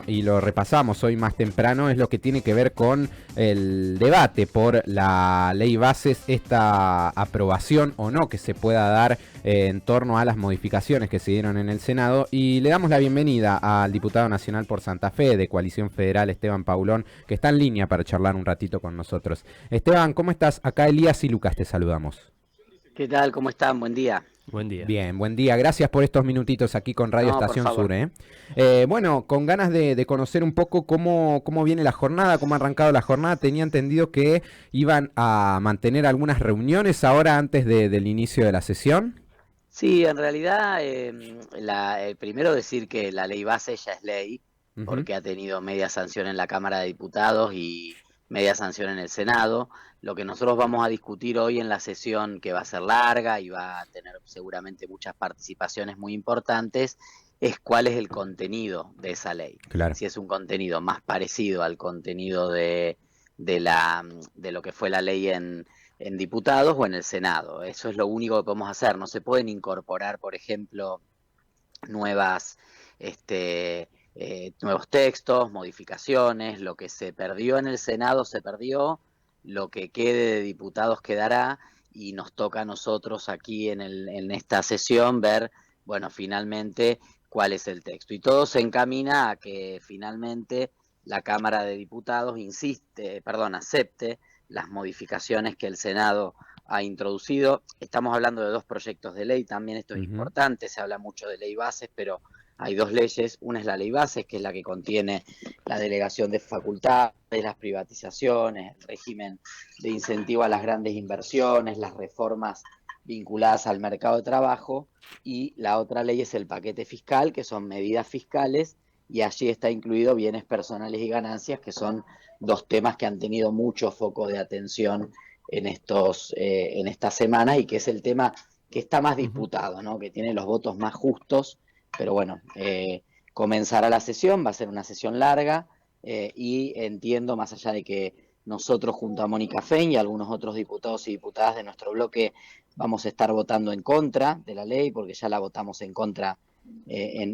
y lo repasamos hoy más temprano, es lo que tiene que ver con el debate por la ley bases, esta aprobación o no que se pueda dar en torno a las modificaciones que se dieron en el Senado. Y le damos la bienvenida al diputado nacional por Santa Fe de Coalición Federal, Esteban Paulón, que está en línea para charlar un ratito con nosotros. Esteban, ¿cómo estás? Acá Elías y Lucas te saludamos. ¿Qué tal? ¿Cómo están? Buen día. Buen día. Bien, buen día. Gracias por estos minutitos aquí con Radio No, por Estación favor. Sur. Bueno, con ganas de conocer un poco cómo viene la jornada, cómo ha arrancado la jornada. Tenía entendido que iban a mantener algunas reuniones ahora antes del inicio de la sesión. Sí, en realidad, primero decir que la ley base ya es ley, Ujú. porque ha tenido media sanción en la Cámara de Diputados y media sanción en el Senado. Lo que nosotros vamos a discutir hoy en la sesión, que va a ser larga y va a tener seguramente muchas participaciones muy importantes, es cuál es el contenido de esa ley. Claro. Si es un contenido más parecido al contenido de lo que fue la ley en diputados o en el Senado. Eso es lo único que podemos hacer. No se pueden incorporar, por ejemplo, nuevas, nuevos textos, modificaciones. Lo que se perdió en el Senado se perdió, lo que quede de diputados quedará y nos toca a nosotros aquí en esta sesión ver, bueno, finalmente cuál es el texto. Y todo se encamina a que finalmente la Cámara de Diputados acepte las modificaciones que el Senado ha introducido. Estamos hablando de dos proyectos de ley, también esto es Ujú. importante, se habla mucho de ley bases, pero hay dos leyes, una es la ley bases, que es la que contiene la delegación de facultades, las privatizaciones, el régimen de incentivo a las grandes inversiones, las reformas vinculadas al mercado de trabajo, y la otra ley es el paquete fiscal, que son medidas fiscales, y allí está incluido bienes personales y ganancias, que son dos temas que han tenido mucho foco de atención en estas semanas y que es el tema que está más Ujú. disputado, ¿no? Que tiene los votos más justos, pero bueno, comenzará la sesión, va a ser una sesión larga y entiendo, más allá de que nosotros junto a Mónica Fein y algunos otros diputados y diputadas de nuestro bloque vamos a estar votando en contra de la ley, porque ya la votamos en contra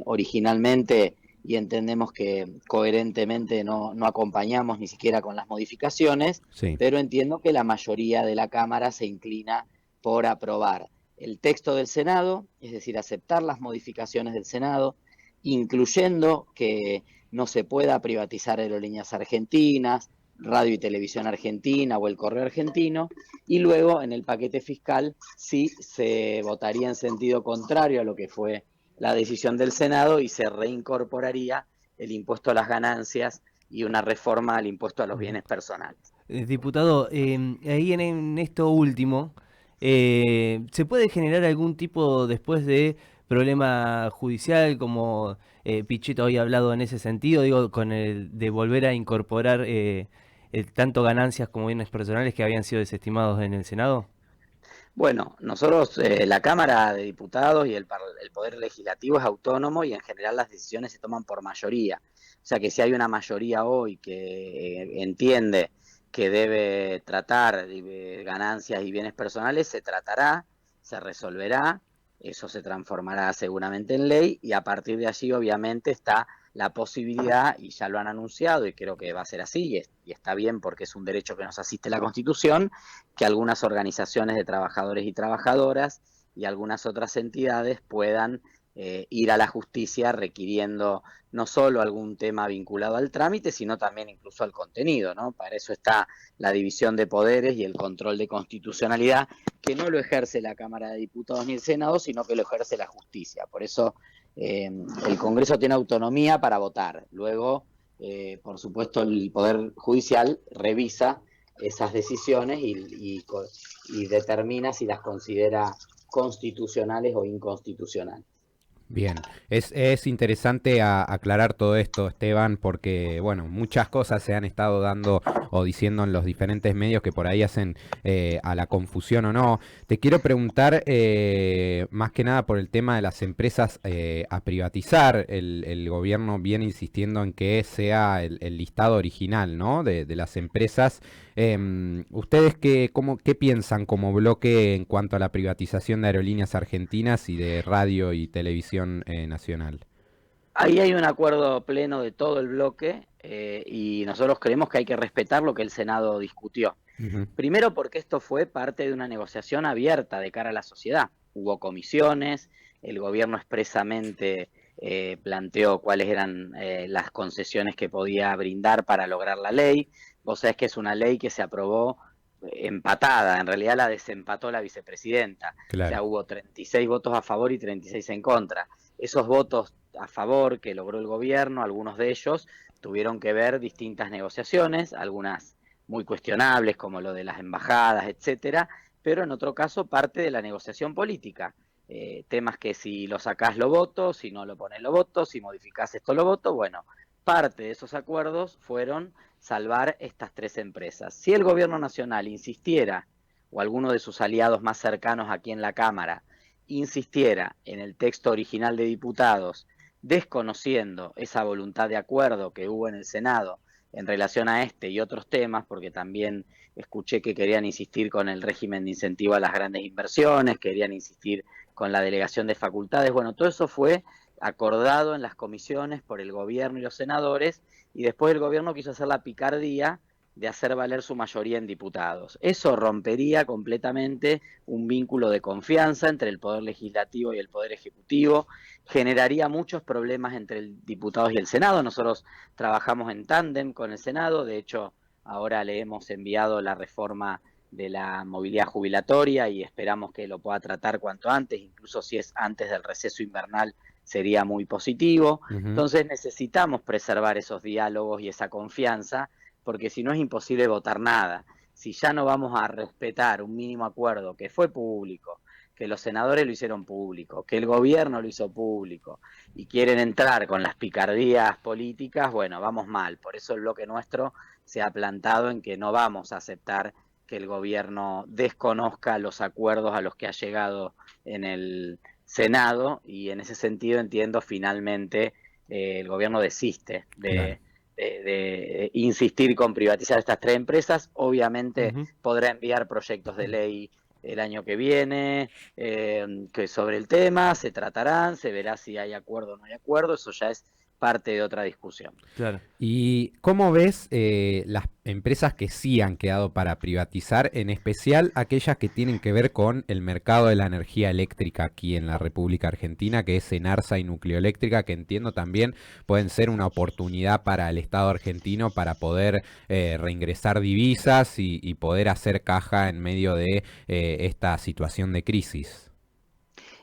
originalmente y entendemos que coherentemente no acompañamos ni siquiera con las modificaciones, Sí. pero entiendo que la mayoría de la Cámara se inclina por aprobar el texto del Senado, es decir, aceptar las modificaciones del Senado, incluyendo que no se pueda privatizar aerolíneas argentinas, radio y televisión argentina o el correo argentino, y luego en el paquete fiscal sí se votaría en sentido contrario a lo que fue la decisión del Senado y se reincorporaría el impuesto a las ganancias y una reforma al impuesto a los Ujú. bienes personales. Diputado, ahí en esto último, ¿se puede generar algún tipo después de problema judicial, como Pichetto había hablado en ese sentido, digo, con el de volver a incorporar tanto ganancias como bienes personales que habían sido desestimados en el Senado? Bueno, nosotros, la Cámara de Diputados y el Poder Legislativo es autónomo y en general las decisiones se toman por mayoría. O sea que si hay una mayoría hoy que entiende que debe tratar de ganancias y bienes personales, se tratará, se resolverá, eso se transformará seguramente en ley y a partir de allí obviamente está la posibilidad, y ya lo han anunciado y creo que va a ser así y está bien porque es un derecho que nos asiste la Constitución, que algunas organizaciones de trabajadores y trabajadoras y algunas otras entidades puedan ir a la justicia requiriendo no solo algún tema vinculado al trámite, sino también incluso al contenido, ¿no? Para eso está la división de poderes y el control de constitucionalidad, que no lo ejerce la Cámara de Diputados ni el Senado, sino que lo ejerce la justicia. Por eso el Congreso tiene autonomía para votar. Luego, por supuesto, el Poder Judicial revisa esas decisiones y determina si las considera constitucionales o inconstitucionales. Bien, es interesante aclarar todo esto, Esteban, porque, bueno, muchas cosas se han estado dando o diciendo en los diferentes medios que por ahí hacen a la confusión o no. Te quiero preguntar, más que nada por el tema de las empresas a privatizar. El gobierno viene insistiendo en que sea el listado original, ¿no? De las empresas. ¿Ustedes qué piensan como bloque en cuanto a la privatización de aerolíneas argentinas y de radio y televisión nacional? Ahí hay un acuerdo pleno de todo el bloque y nosotros creemos que hay que respetar lo que el Senado discutió. Ujú. Primero porque esto fue parte de una negociación abierta de cara a la sociedad. Hubo comisiones, el gobierno expresamente planteó cuáles eran las concesiones que podía brindar para lograr la ley. Vos sabés que es una ley que se aprobó empatada, en realidad la desempató la vicepresidenta. O Claro. sea, hubo 36 votos a favor y 36 en contra. Esos votos a favor que logró el gobierno, algunos de ellos tuvieron que ver distintas negociaciones, algunas muy cuestionables como lo de las embajadas, etcétera, pero en otro caso parte de la negociación política. Temas que si lo sacás lo voto, si no lo pones lo voto, si modificás esto lo voto, bueno, parte de esos acuerdos fueron salvar estas tres empresas. Si el gobierno nacional insistiera, o alguno de sus aliados más cercanos aquí en la Cámara, insistiera en el texto original de diputados, desconociendo esa voluntad de acuerdo que hubo en el Senado en relación a este y otros temas, porque también escuché que querían insistir con el régimen de incentivo a las grandes inversiones, querían insistir con la delegación de facultades, bueno, todo eso fue acordado en las comisiones por el gobierno y los senadores, y después el gobierno quiso hacer la picardía de hacer valer su mayoría en diputados. Eso rompería completamente un vínculo de confianza entre el Poder Legislativo y el Poder Ejecutivo, generaría muchos problemas entre el diputados y el Senado. Nosotros trabajamos en tándem con el Senado, de hecho ahora le hemos enviado la reforma de la movilidad jubilatoria y esperamos que lo pueda tratar cuanto antes, incluso si es antes del receso invernal sería muy positivo. Ujú. Entonces necesitamos preservar esos diálogos y esa confianza, porque si no es imposible votar nada. Si ya no vamos a respetar un mínimo acuerdo que fue público, que los senadores lo hicieron público, que el gobierno lo hizo público, y quieren entrar con las picardías políticas, bueno, vamos mal. Por eso el bloque nuestro se ha plantado en que no vamos a aceptar que el gobierno desconozca los acuerdos a los que ha llegado en el Senado, y en ese sentido entiendo finalmente el gobierno desiste Claro. de insistir con privatizar estas tres empresas. Obviamente Ujú. podrá enviar proyectos de ley el año que viene que sobre el tema, se tratarán, se verá si hay acuerdo o no hay acuerdo, eso ya es parte de otra discusión. Claro. ¿Y cómo ves las empresas que sí han quedado para privatizar, en especial aquellas que tienen que ver con el mercado de la energía eléctrica aquí en la República Argentina, que es Enarsa y Nucleoeléctrica, que entiendo también pueden ser una oportunidad para el Estado argentino para poder reingresar divisas y poder hacer caja en medio de esta situación de crisis?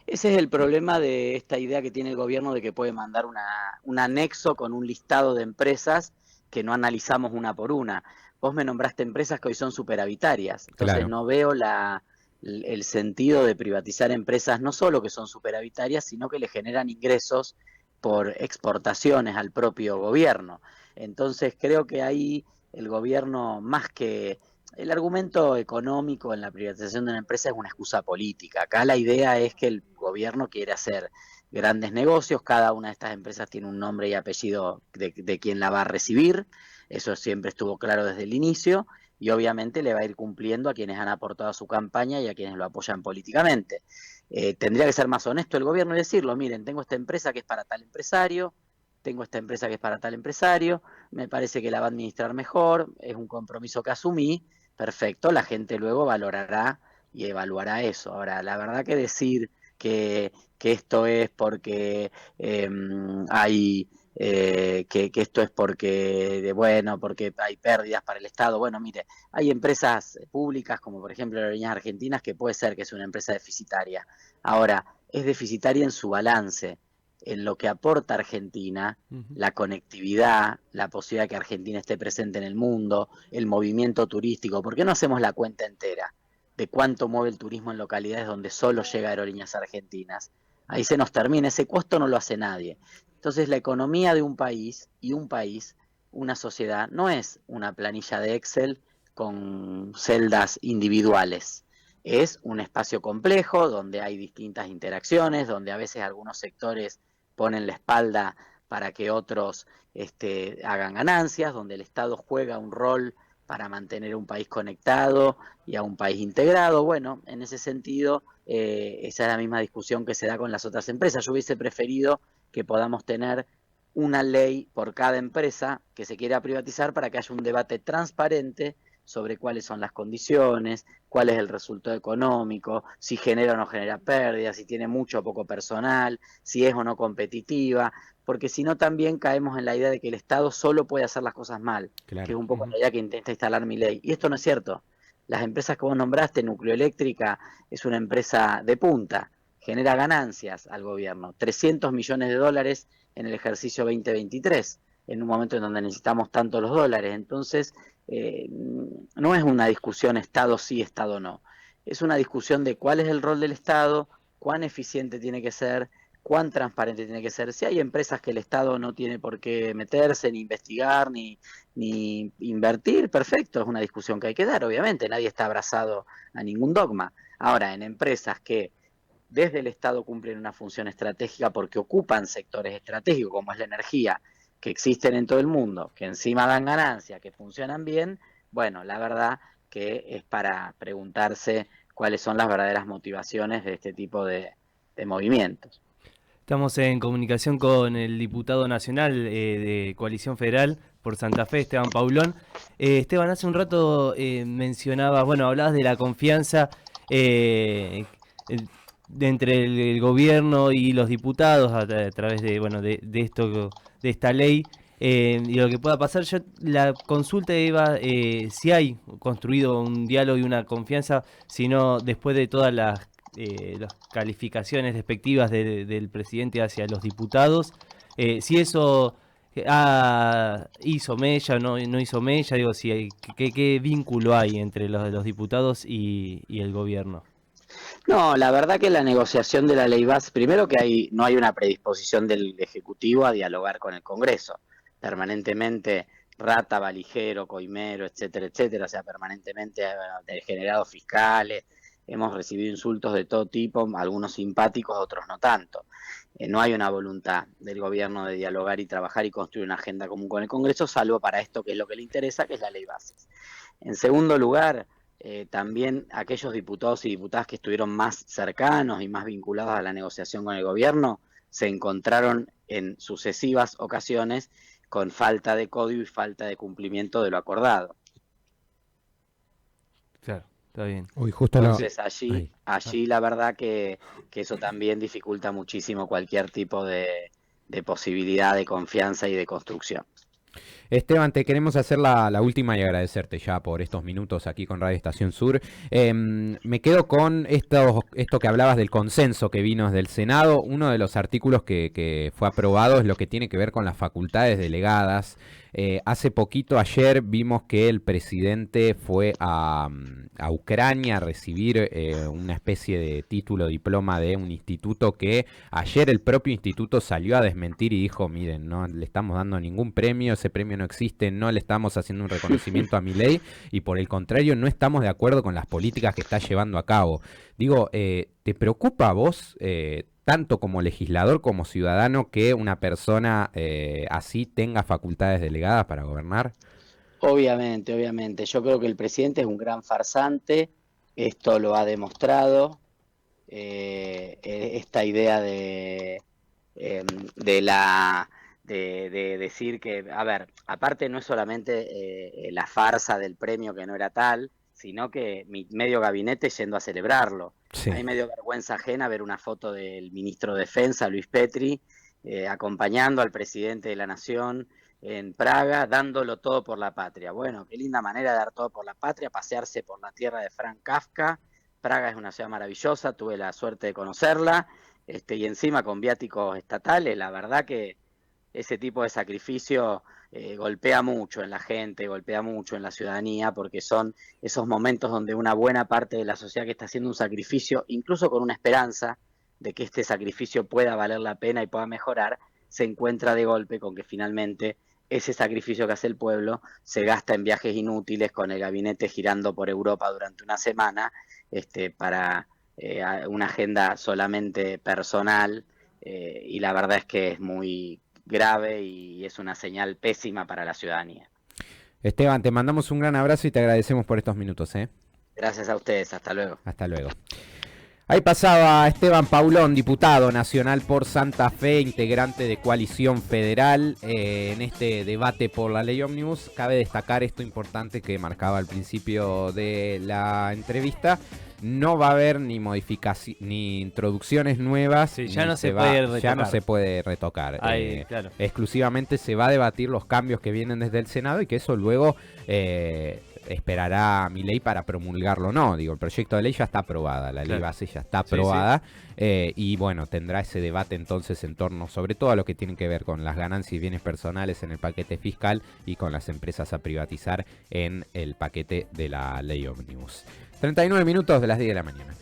Ese es el problema de esta idea que tiene el gobierno de que puede mandar un anexo con un listado de empresas que no analizamos una por una. Vos me nombraste empresas que hoy son superavitarias, entonces Claro. no veo el sentido de privatizar empresas no solo que son superavitarias, sino que le generan ingresos por exportaciones al propio gobierno. Entonces creo que ahí el gobierno, más que el argumento económico en la privatización de una empresa, es una excusa política. Acá la idea es que el gobierno quiere hacer grandes negocios, cada una de estas empresas tiene un nombre y apellido de quien la va a recibir, eso siempre estuvo claro desde el inicio, y obviamente le va a ir cumpliendo a quienes han aportado a su campaña y a quienes lo apoyan políticamente. Tendría que ser más honesto el gobierno y decirlo: miren, tengo esta empresa que es para tal empresario, tengo esta empresa que es para tal empresario, me parece que la va a administrar mejor, es un compromiso que asumí, perfecto, la gente luego valorará y evaluará eso. Ahora, la verdad que decir que esto es porque hay, que esto es porque, bueno, porque hay pérdidas para el Estado. Bueno, mire, hay empresas públicas como por ejemplo Aerolíneas Argentinas, que puede ser que es una empresa deficitaria. Ahora, es deficitaria en su balance, en lo que aporta Argentina, Ujú. la conectividad, la posibilidad de que Argentina esté presente en el mundo, el movimiento turístico. ¿Por qué no hacemos la cuenta entera de cuánto mueve el turismo en localidades donde solo llega Aerolíneas Argentinas? Ahí se nos termina, ese costo no lo hace nadie. Entonces la economía de un país, y un país, una sociedad, no es una planilla de Excel con celdas individuales. Es un espacio complejo donde hay distintas interacciones, donde a veces algunos sectores ponen la espalda para que otros hagan ganancias, donde el Estado juega un rol para mantener un país conectado y a un país integrado. Bueno, en ese sentido, esa es la misma discusión que se da con las otras empresas. Yo hubiese preferido que podamos tener una ley por cada empresa que se quiera privatizar para que haya un debate transparente sobre cuáles son las condiciones, cuál es el resultado económico, si genera o no genera pérdidas, si tiene mucho o poco personal, si es o no competitiva, porque si no también caemos en la idea de que el Estado solo puede hacer las cosas mal, Claro. que es un poco la idea que intenta instalar mi ley. Y esto no es cierto. Las empresas que vos nombraste, Nucleoeléctrica, es una empresa de punta, genera ganancias al gobierno, 300 millones de dólares en el ejercicio 2023, en un momento en donde necesitamos tanto los dólares. Entonces, no es una discusión Estado sí, Estado no. Es una discusión de cuál es el rol del Estado, cuán eficiente tiene que ser, cuán transparente tiene que ser. Si hay empresas que el Estado no tiene por qué meterse, ni investigar, ni invertir, perfecto, es una discusión que hay que dar, obviamente, nadie está abrazado a ningún dogma. Ahora, en empresas que desde el Estado cumplen una función estratégica porque ocupan sectores estratégicos como es la energía, que existen en todo el mundo, que encima dan ganancia, que funcionan bien, bueno, la verdad que es para preguntarse cuáles son las verdaderas motivaciones de este tipo de movimientos. Estamos en comunicación con el diputado nacional de Coalición Federal por Santa Fe, Esteban Paulón. Esteban, hace un rato mencionabas, bueno, hablabas de la confianza entre el gobierno y los diputados a través de, bueno, de esto, de esta ley. Y lo que pueda pasar, yo la consulta iba si hay construido un diálogo y una confianza, sino después de todas las calificaciones despectivas del presidente hacia los diputados, si eso hizo mella, no hizo mella, digo, si qué vínculo hay entre los diputados y el gobierno. No, la verdad que la negociación de la ley BAS, primero que no hay una predisposición del Ejecutivo a dialogar con el Congreso. Permanentemente Rata, Valijero, Coimero, etcétera, etcétera, o sea, permanentemente degenerados fiscales, hemos recibido insultos de todo tipo, algunos simpáticos, otros no tanto. No hay una voluntad del gobierno de dialogar y trabajar y construir una agenda común con el Congreso, salvo para esto que es lo que le interesa, que es la ley bases. En segundo lugar, también aquellos diputados y diputadas que estuvieron más cercanos y más vinculados a la negociación con el gobierno se encontraron en sucesivas ocasiones con falta de código y falta de cumplimiento de lo acordado. Claro, está bien. Uy, justo Entonces allí la verdad que eso también dificulta muchísimo cualquier tipo de posibilidad de confianza y de construcción. Esteban, te queremos hacer la última y agradecerte ya por estos minutos aquí con Radio Estación Sur. Me quedo con esto que hablabas del consenso que vino del Senado. Uno de los artículos que fue aprobado es lo que tiene que ver con las facultades delegadas. Hace poquito, ayer, vimos que el presidente fue a Ucrania a recibir una especie de título, diploma de un instituto que ayer el propio instituto salió a desmentir y dijo, miren, no le estamos dando ningún premio, ese premio no existe, no le estamos haciendo un reconocimiento a Milei y por el contrario no estamos de acuerdo con las políticas que está llevando a cabo. Digo, ¿te preocupa a vos, tanto como legislador como ciudadano, que una persona así tenga facultades delegadas para gobernar? Obviamente, obviamente. Yo creo que el presidente es un gran farsante, esto lo ha demostrado. Esta idea de decir que, a ver, aparte no es solamente la farsa del premio que no era tal, sino que mi medio gabinete yendo a celebrarlo. Sí. A mí me dio vergüenza ajena ver una foto del ministro de Defensa, Luis Petri, acompañando al presidente de la Nación en Praga, dándolo todo por la patria. Bueno, qué linda manera de dar todo por la patria, pasearse por la tierra de Franz Kafka. Praga es una ciudad maravillosa, tuve la suerte de conocerla, y encima con viáticos estatales, la verdad que ese tipo de sacrificio golpea mucho en la gente, golpea mucho en la ciudadanía, porque son esos momentos donde una buena parte de la sociedad que está haciendo un sacrificio, incluso con una esperanza de que este sacrificio pueda valer la pena y pueda mejorar, se encuentra de golpe con que finalmente ese sacrificio que hace el pueblo se gasta en viajes inútiles con el gabinete girando por Europa durante una semana para una agenda solamente personal, y la verdad es que es muy grave y es una señal pésima para la ciudadanía. Esteban, te mandamos un gran abrazo y te agradecemos por estos minutos. Gracias a ustedes, hasta luego. Hasta luego. Ahí pasaba Esteban Paulón, diputado nacional por Santa Fe, integrante de Coalición Federal. En este debate por la ley ómnibus, cabe destacar esto importante que marcaba al principio de la entrevista. No va a haber ni modificación ni introducciones nuevas. Sí, ya no se puede retocar. Ya no se puede retocar. Ahí, claro. Exclusivamente se va a debatir los cambios que vienen desde el Senado y que eso luego esperará Milei para promulgarlo. No, digo, el proyecto de ley ya está aprobada, la ley base ya está aprobada. Sí. Y bueno, tendrá ese debate entonces en torno sobre todo a lo que tiene que ver con las ganancias y bienes personales en el paquete fiscal y con las empresas a privatizar en el paquete de la ley ómnibus. 39 minutos de las 10 de la mañana.